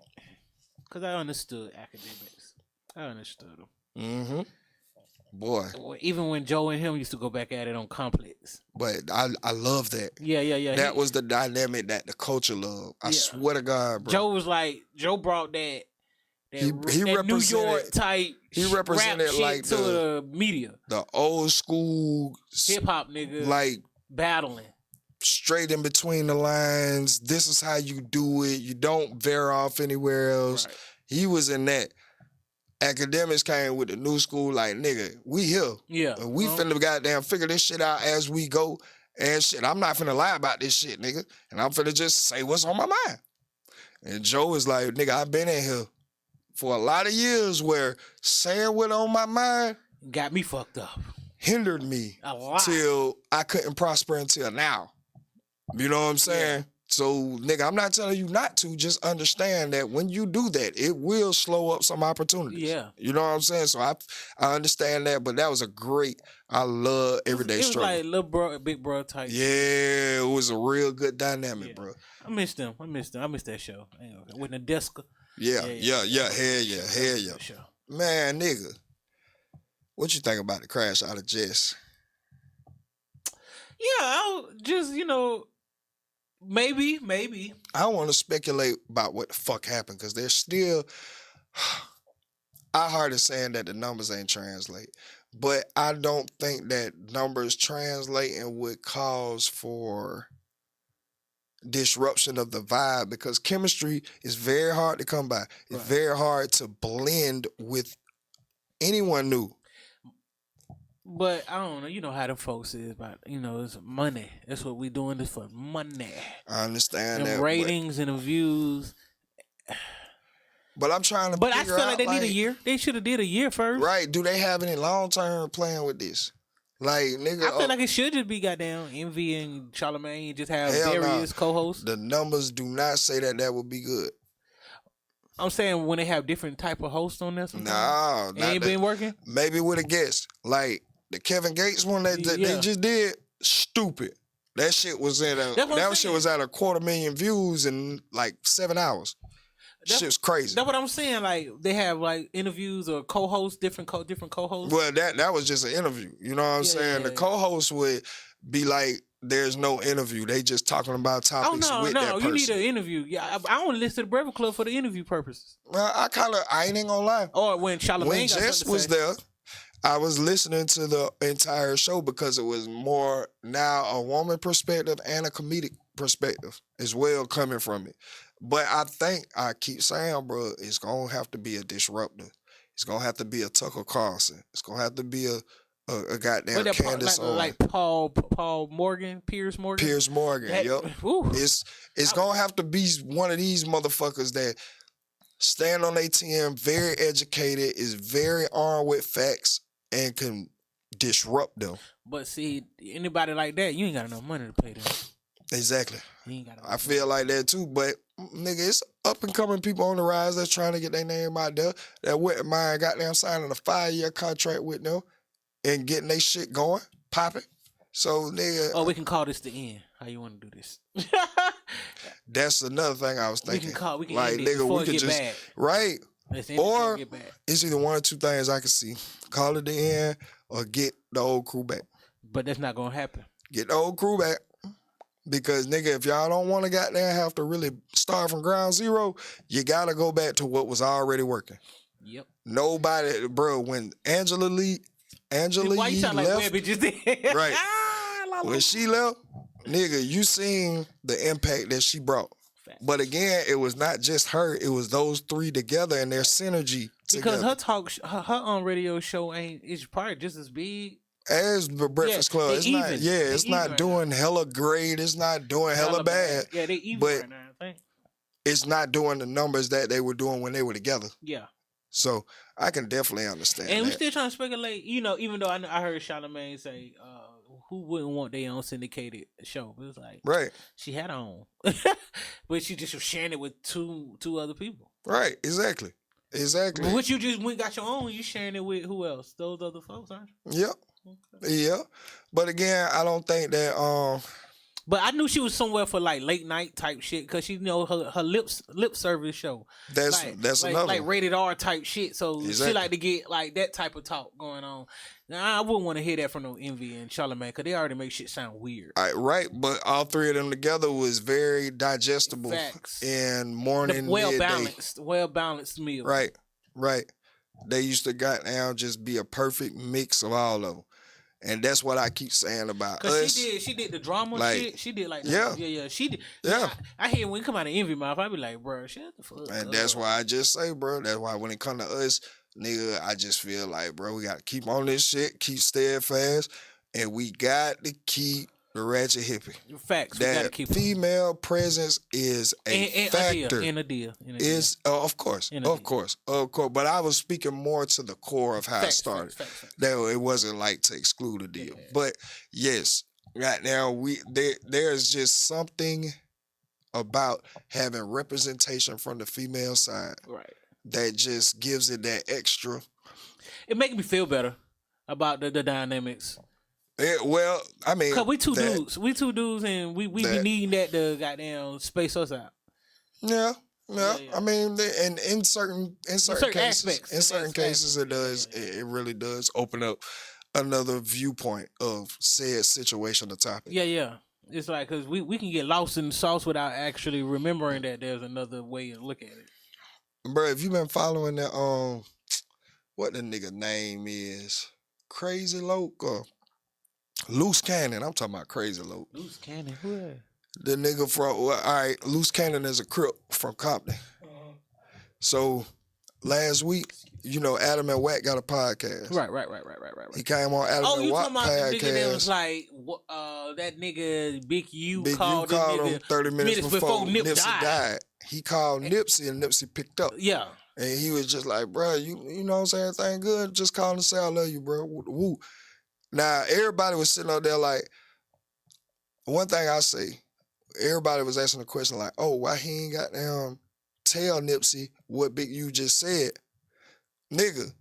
cause I understood academics. I understood them. Mm-hmm. Boy. Even when Joe and him used to go back at it on Complex. But I love that. Yeah. That was the dynamic that the culture loved. I swear to God, bro. Joe brought that He that New York type. He represented rap shit like to the media, the old school hip hop nigga, like battling straight in between the lines. This is how you do it. You don't veer off anywhere else. Right. He was in that. Academics came with the new school, like, nigga, we here. Yeah. And we finna goddamn figure this shit out as we go. And shit, I'm not finna lie about this shit, nigga. And I'm finna just say what's on my mind. And Joe is like, nigga, I've been in here for a lot of years where saying what on my mind got me fucked up. Hindered me a lot till I couldn't prosper until now. You know what I'm saying? Yeah. So, nigga, I'm not telling you not to. Just understand that when you do that, it will slow up some opportunities. Yeah. You know what I'm saying? So I understand that, but that was a great, I love Everyday Struggle. It was like little bro, big bro type. Yeah, it was a real good dynamic, bro. I missed them. I missed that show. With Nadeska. Yeah. Hell yeah. Man, nigga, what you think about the crash out of Jess? Yeah, I'll just, maybe. I don't want to speculate about what the fuck happened because there's still. I heard it saying that the numbers ain't translate, but I don't think that numbers translating would cause for disruption of the vibe because chemistry is very hard to come by. It's very hard to blend with anyone new. But I don't know. You know how the folks is about. It's money. That's what we doing this for. Money. I understand that. Ratings and the views. But I'm trying to. But I feel like they need a year. They should have did a year first. Right? Do they have any long term plan with this? Like, nigga, I feel like it should just be goddamn Envy and Charlamagne just have various co-hosts. The numbers do not say that would be good. I'm saying when they have different type of hosts on this. No, it ain't been working. Maybe with a guest like. The Kevin Gates one they just did, stupid. That shit was at a was at 250,000 views in like 7 hours. Shit's crazy. That's what I'm saying. Like they have like interviews or co-hosts, different co-hosts. Well, that was just an interview. You know what I'm saying? The co-host would be like, there's no interview. They just talking about topics with that person. You need an interview. Yeah, I only listen to the Breakfast Club for the interview purposes. Well, I ain't gonna lie. Or when Charlamagne Jess was there. I was listening to the entire show because it was more now a woman perspective and a comedic perspective as well coming from it. But I think I keep saying, bro, it's going to have to be a disruptor. It's going to have to be a Tucker Carlson. It's going to have to be a goddamn Candace Owens. Like Paul Morgan, Piers Morgan? Piers Morgan, yep. It's going to have to be one of these motherfuckers that stand on ATM, very educated, is very armed with facts, and can disrupt them. But see, anybody like that, you ain't got enough money to pay them. Exactly. You ain't got enough I feel like that too, but nigga, it's up and coming people on the rise that's trying to get their name out there. That went mine goddamn signing a 5-year contract with them and getting their shit going, popping. So nigga. Oh, we can call this the end. How you want to do this? That's another thing I was thinking. We can like, end nigga, before we could just bad. Right. Or it's either one or two things I can see. Call it the end or get the old crew back. But that's not gonna happen. Get the old crew back. Because nigga, if y'all don't want to goddamn have to really start from ground zero, you gotta go back to what was already working. Yep. Nobody, bro, when Angela Lee why you sound left, like Webby just did? Right. When she left, nigga, you seen the impact that she brought. But again, it was not just her; it was those three together and their synergy. Because her on radio show it's probably just as big as the Breakfast Club. It's not. Yeah, it's not doing hella great. It's not doing hella bad. Yeah, they even but right now, I think. It's not doing the numbers that they were doing when they were together. Yeah. So I can definitely understand And we that. still trying to speculate, even though I heard Charlamagne say, who wouldn't want their own syndicated show? It was like, Right. she had her own. But she just was sharing it with two other people. Right. Exactly. But what you just went got your own, you sharing it with who else? Those other folks, aren't you? Yep. Okay. Yeah. But again, I don't think that But I knew she was somewhere for like late night type shit because she her lip service show. That's another like rated R type shit. So exactly. She like to get like that type of talk going on. Now I wouldn't want to hear that from no Envy and Charlamagne because they already make shit sound weird. Right, but all three of them together was very digestible. Facts. And morning, well balanced meal. Right. They used to goddamn just be a perfect mix of all of them. And that's what I keep saying about us. She did the drama shit. She did like that. Yeah. She did. Yeah. I hear when you come out of Envy mouth, I be like, bro, shut the fuck up. And that's why I just say, bro, that's why when it come to us, nigga, I just feel like, bro, we got to keep on this shit, keep steadfast, and we got to keep the ratchet hippie. Facts. That we gotta keep female presence is a factor. In a deal. Is of course. But I was speaking more to the core of how it started. Facts. That it wasn't like to exclude a deal. Yeah. But yes, right now there's just something about having representation from the female side. Right. That just gives it that extra. It makes me feel better about the dynamics. Yeah, well, I mean, cause we two dudes, and we be needing that to goddamn space us out. Yeah. I mean, and in certain cases, it does. It really does open up another viewpoint of said situation or topic. Yeah. It's like because we can get lost in the sauce without actually remembering that there's another way to look at it. Bro, if you been following that, what the nigga name is, Crazy Loke or Loose Cannon. I'm talking about Crazy Loke. Loose Cannon, who that? The nigga from, all right, Loose Cannon is a Crip from Compton. So last week, Adam and Wack got a podcast. Right. He came on Adam and Wack podcast. Oh, you talking about the nigga that was like, that nigga Big U called him 30 minutes before Nipsey died. He called Nipsey and Nipsey picked up. Yeah. And he was just like, bro, you know what I'm saying? Everything good? Just call and say I love you, bro. Woo. Now, everybody was sitting up there like, one thing I say, everybody was asking the question like, oh, why he ain't got down tell Nipsey what Big U just said? Nigga,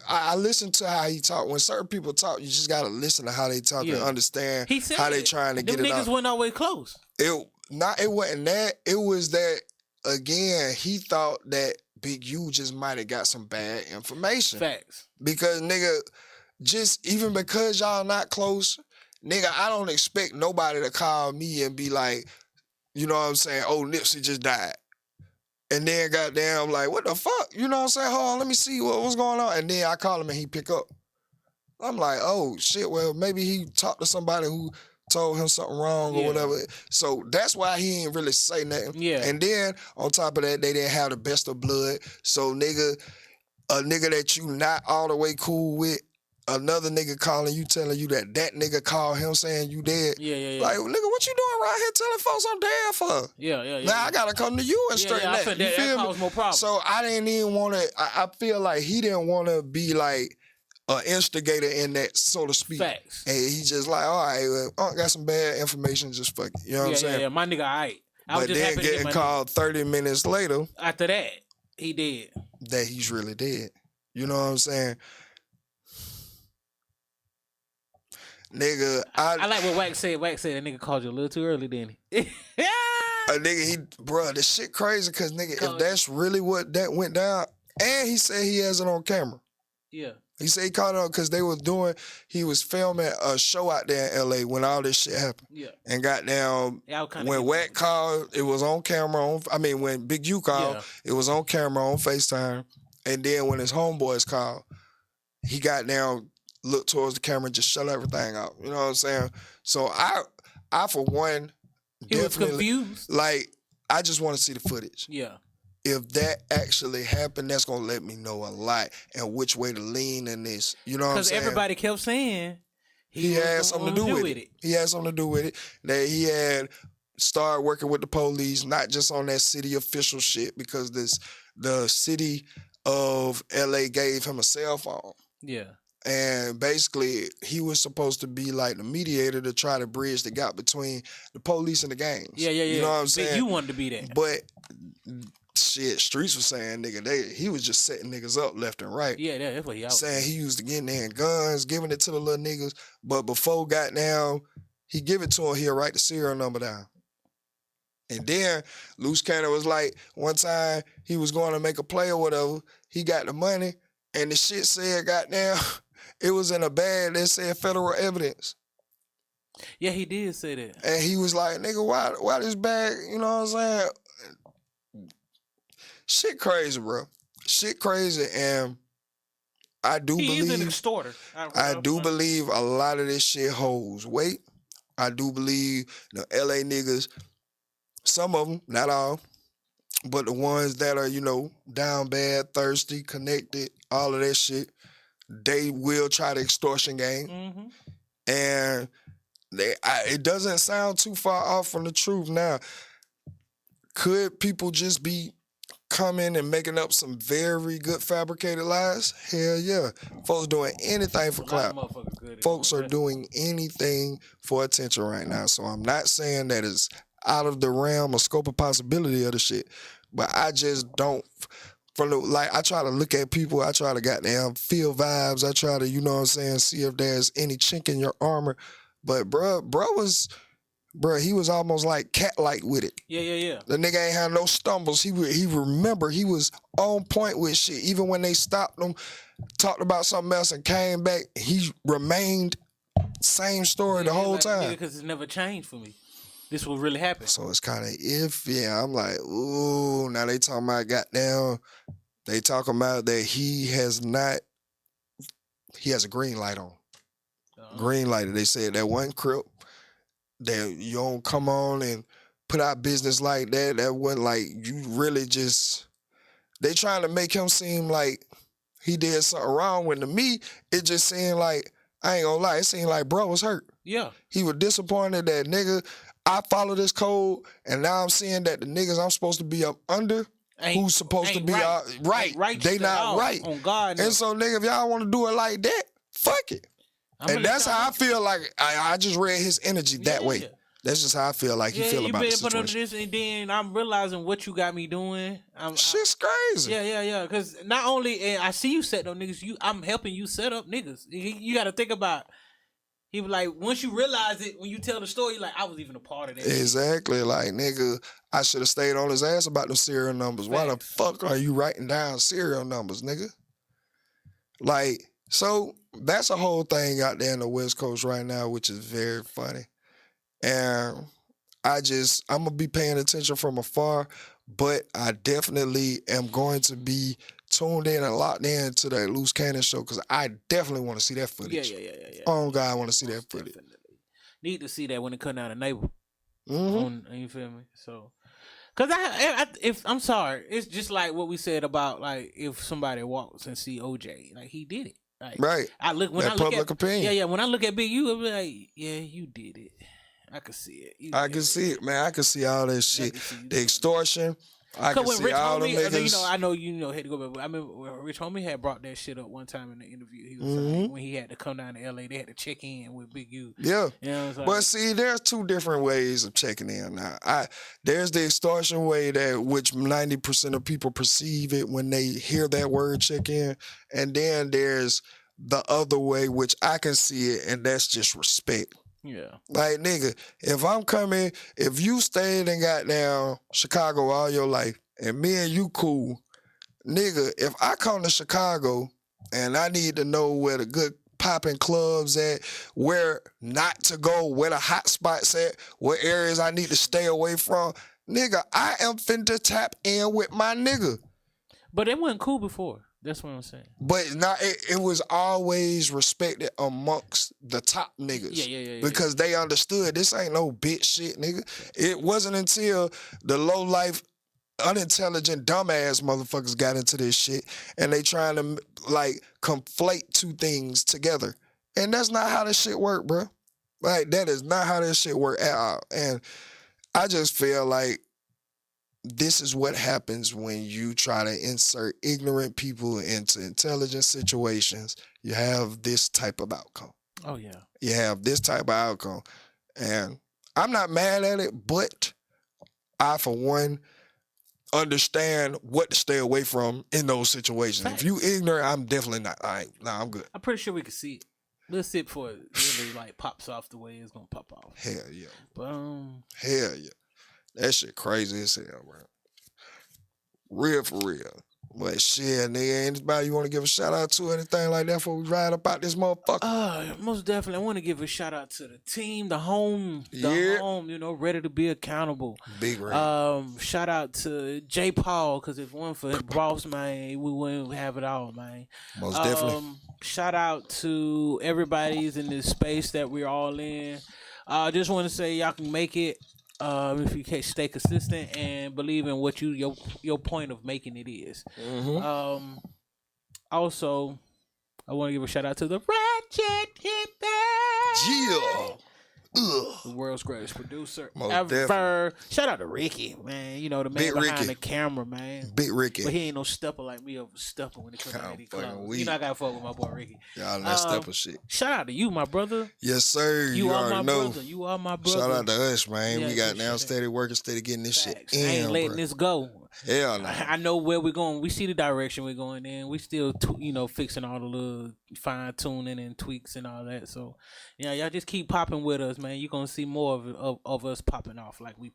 I listened to how he talk. When certain people talk, you just gotta listen to how they talk and understand how they trying to get it out. Them niggas weren't always close. It wasn't that. It was that, again, he thought that Big U just might have got some bad information. Facts. Because, nigga, just even because y'all not close, nigga, I don't expect nobody to call me and be like, you know what I'm saying, oh, Nipsey just died. And then goddamn, like, what the fuck? You know what I'm saying? Hold on, let me see what's going on. And then I call him and he pick up. I'm like, oh, shit, well, maybe he talked to somebody who told him something wrong or whatever. So that's why he ain't really say nothing. Yeah. And then, on top of that, they didn't have the best of blood. So, nigga, a nigga that you not all the way cool with, another nigga calling you, telling you that nigga called him saying you dead. Yeah. Like, nigga, what you doing around here telling folks I'm dead for? Yeah. Now I gotta come to you and straighten that. You feel me? Cause more problems. So I didn't even want to. I feel like he didn't want to be like an instigator in that, so to speak. Facts. And he just like, all right, well, got some bad information, just fuck it. You know what I'm saying? Yeah, my nigga, all right. But then getting called 30 minutes later. After that, he dead. That he's really dead. You know what I'm saying? Nigga, I like what Wack said. Wack said that nigga called you a little too early, didn't he? Bro, this shit crazy because, nigga, if that's really what that went down, and he said he has it on camera. Yeah. He said he caught it on because he was filming a show out there in LA when all this shit happened. Yeah. And got down, when Wack called, it was on camera. When Big U called, it was on camera on FaceTime. And then when his homeboys called, he got down, looked towards the camera and just shut everything out. You know what I'm saying? So I for one, he was confused. Like, I just want to see the footage. Yeah. If that actually happened, that's going to let me know a lot and which way to lean in this. You know what I'm saying? Because everybody kept saying he had something to do with it. He had something to do with it. That he had started working with the police, not just on that city official shit, because the city of LA gave him a cell phone. Yeah. And basically, he was supposed to be like the mediator to try to bridge the gap between the police and the gangs. Yeah. You know what I'm saying? You wanted to be that. But shit, Streets was saying, nigga, he was just setting niggas up left and right. Yeah, that's what he was saying. He used to get in there and guns, giving it to the little niggas. But before goddamn, he give it to him, he'll write the serial number down. And then Loose Cannon was like, one time he was going to make a play or whatever, he got the money, and the shit said, goddamn, it was in a bag that said federal evidence. Yeah, he did say that. And he was like, nigga, why this bag, you know what I'm saying? Shit crazy, bro. Shit crazy, and I do believe... He's an extorter. I do believe a lot of this shit holds weight. I do believe the LA niggas, some of them, not all, but the ones that are, you know, down bad, thirsty, connected, all of that shit, they will try the extortion game. Mm-hmm. And it doesn't sound too far off from the truth. Now, could people just be coming and making up some very good fabricated lies? Hell yeah. Folks doing anything for clout. Folks are doing anything for attention right now. So I'm not saying that it's out of the realm or scope of possibility of the shit, but I just don't... I try to look at people, I try to goddamn feel vibes, I try to, you know what I'm saying, see if there's any chink in your armor. But bro, he was almost like cat-like with it. Yeah. The nigga ain't had no stumbles. He remember, he was on point with shit. Even when they stopped him, talked about something else and came back, he remained same story the whole time. Because it's never changed for me. This will really happen. So it's kind of iffy. I'm like, ooh, now they talking about goddamn, they talking about that he has a green light on. Green lighted. They said that one crip that you don't come on and put out business like that. That wasn't like, you really just, they trying to make him seem like he did something wrong. When to me, it just seemed like, I ain't gonna lie, it seemed like bro was hurt. Yeah. He was disappointed that nigga, I follow this code, and now I'm seeing that the niggas I'm supposed to be up under, who's supposed to be right. They not right. On God. And so, nigga, if y'all want to do it like that, fuck it. And that's how I feel like, I just read his energy that way. That's just how I feel like he feel about the situation. This, and then I'm realizing what you got me doing. Shit's crazy. Yeah. Because not only, and I see you set up niggas, I'm helping you set up niggas. You got to think about, he was like, once you realize it, when you tell the story, like, I was even a part of that. Exactly. Shit. Like, nigga, I should have stayed on his ass about the serial numbers. Why the fuck are you writing down serial numbers, nigga? Like, so that's a whole thing out there in the West Coast right now, which is very funny. And I'm going to be paying attention from afar, but I definitely am going to be tuned in and locked in to that Loose Cannon show, because I definitely want to see that footage. Yeah. Oh, God, I want to see that footage. Definitely. Need to see that when it come down to neighbor. Mm-hmm. You feel me? So, because I'm sorry, it's just like what we said about, like, if somebody walks and see OJ, like, he did it. Like, right. When I look public opinion. Yeah. When I look at Big U, I'll be like, yeah, you did it. I can see it. I can see it, man. I can see all that shit. The extortion. I can see all the niggas. I know had to go back. But I remember Rich Homie had brought that shit up one time in the interview. He was like, when he had to come down to LA, they had to check in with Big U. Yeah. You know what I'm but see, there's two different ways of checking in now. There's the extortion way, that which 90% of people perceive it when they hear that word check in. And then there's the other way, which I can see it, and that's just respect. Yeah. Like, nigga, if you stayed in goddamn Chicago all your life and me and you cool, nigga, if I come to Chicago and I need to know where the good popping clubs at, where not to go, where the hot spots at, what areas I need to stay away from, nigga, I am finna tap in with my nigga. But it wasn't cool before. That's what I'm saying. But it was always respected amongst the top niggas. Yeah. Because they understood this ain't no bitch shit, nigga. It wasn't until the low life, unintelligent, dumbass motherfuckers got into this shit and they trying to like conflate two things together. And that's not how this shit work, bro. Like, that is not how this shit work at all. And I just feel like this is what happens when you try to insert ignorant people into intelligent situations. You have this type of outcome. Oh yeah. You have this type of outcome. And I'm not mad at it, but I, for one, understand what to stay away from in those situations. Facts. If you ignorant, I'm definitely not. I'm good. I'm pretty sure we can see it. We'll see it before it really like pops off the way it's gonna pop off. Hell yeah. But Hell yeah. That shit crazy as hell, bro. Real for real. But shit, nigga, anybody you want to give a shout out to, anything like that before we ride up out this motherfucker? Most definitely. I want to give a shout out to the team, the home, you know, ready to be accountable. Big ring. Shout out to J. Paul, because if it wasn't for Boss, man, we wouldn't have it all, man. Most definitely. Shout out to everybody's in this space that we're all in. I just want to say y'all can make it. If you can stay consistent and believe in what your point of making it is. Mm-hmm. Also, I want to give a shout out to the Ratchet Hippie. Yeah. The world's greatest producer Most ever. definitely. Shout out to Ricky, man. You know, the man Big behind Ricky. the camera, man. Big Ricky. But he ain't no stepper like me of a stepper when it comes to these fucking clubs. weak. You know I gotta fuck with my boy Ricky. Y'all that step of shit. Shout out to you, my brother. Yes, sir. You are my already know. brother. You are my brother. Shout out to us, man. Yeah, we got appreciate now that. steady working, steady getting this Facts. shit in. I ain't letting bro. this go. Hell no. I know where we're going. We see the direction we're going in. We still, fixing all the little fine tuning and tweaks and all that. So, y'all just keep popping with us, man. You're gonna see more of us popping off like we've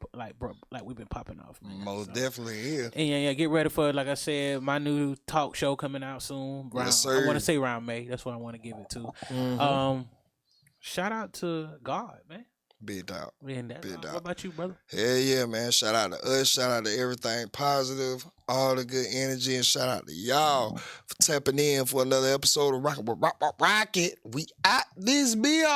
been popping off, man. Most definitely is. And get ready for it. Like I said, my new talk show coming out soon. Yes, sir. I want to say around May. That's what I want to give it to. Mm-hmm. Shout out to God, man. Big dog. Big dog. What about you, brother? Hell yeah, man. Shout out to us. Shout out to everything positive, all the good energy, and shout out to y'all for tapping in for another episode of Rock It. We at this beer.